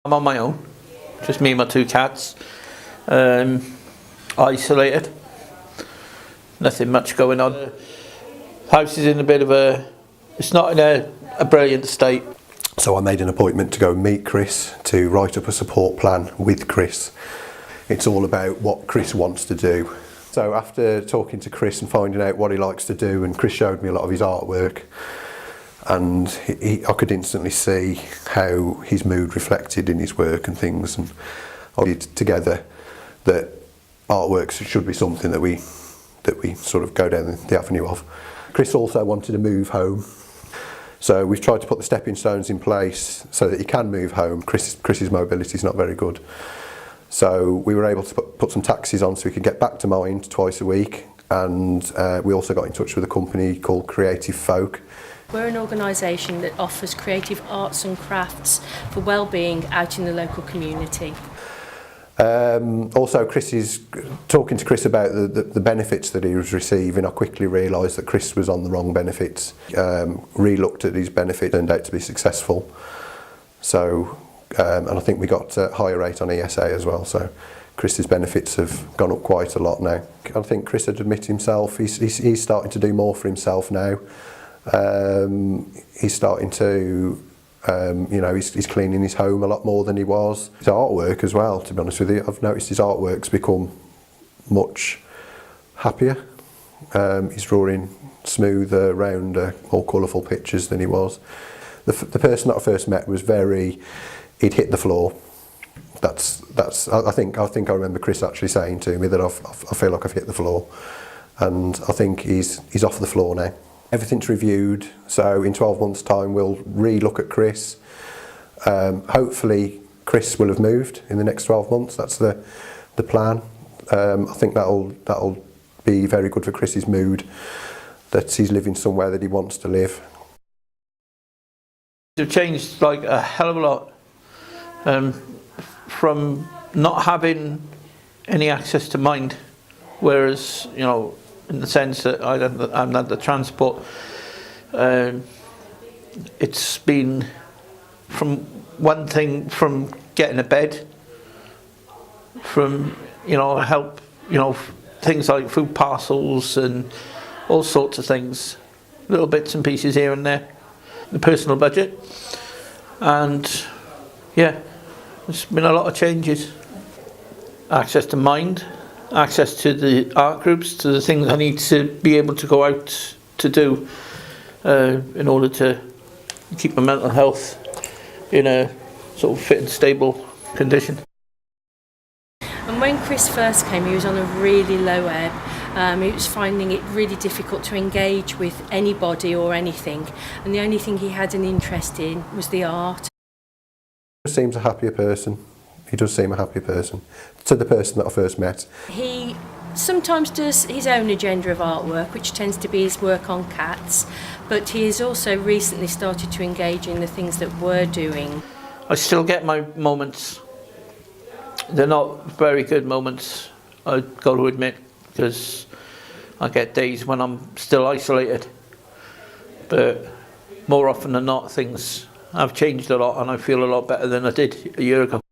I'm on my own, just me and my 2 cats, isolated, nothing much going on. The house is in a bit of it's not in a brilliant state. So I made an appointment to go and meet Chris to write up a support plan with Chris. It's all about what Chris wants to do. So after talking to Chris and finding out what he likes to do, and Chris showed me a lot of his artwork, and I could instantly see how his mood reflected in his work and things, and I did together that artworks should be something that we sort of go down the avenue of. Chris also wanted to move home, so we've tried to put the stepping stones in place so that he can move home. Chris's mobility is not very good, so we were able to put some taxis on so he could get back to Mind twice a week, and we also got in touch with a company called Creative Folk. We're an organisation that offers creative arts and crafts for well-being out in the local community. Also, talking to Chris about the benefits that he was receiving, I quickly realised that Chris was on the wrong benefits. Re-looked at his benefit, turned out to be successful. So, and I think we got a higher rate on ESA as well. So, Chris's benefits have gone up quite a lot now. I think Chris had admitted himself. He's starting to do more for himself now. He's starting to. He's cleaning his home a lot more than he was. His artwork as well, to be honest with you, I've noticed his artwork's become much happier. He's drawing smoother, rounder, more colourful pictures than he was. The person that I first met was he'd hit the floor. I think I remember Chris actually saying to me that I feel like I've hit the floor, and I think he's off the floor now. Everything's reviewed, so in 12 months' time we'll re-look at Chris. Hopefully Chris will have moved in the next 12 months. That's the plan. I think that'll be very good for Chris's mood, that he's living somewhere that he wants to live. They've changed like a hell of a lot, from not having any access to Mind, whereas, you know, in the sense that I haven't had the transport. It's been from one thing, from getting a bed, from, help, things like food parcels and all sorts of things, little bits and pieces here and there, the personal budget, and yeah, there's been a lot of changes. Access to Mind, access to the art groups, to the things I need to be able to go out to do in order to keep my mental health in a sort of fit and stable condition. And when Chris first came, he was on a really low ebb. He was finding it really difficult to engage with anybody or anything, and the only thing he had an interest in was the art. He seems a happier person. He does seem a happy person to the person that I first met. He sometimes does his own agenda of artwork, which tends to be his work on cats, but he has also recently started to engage in the things that we're doing. I still get my moments. They're not very good moments, I've got to admit, because I get days when I'm still isolated. But more often than not, things have changed a lot and I feel a lot better than I did a year ago.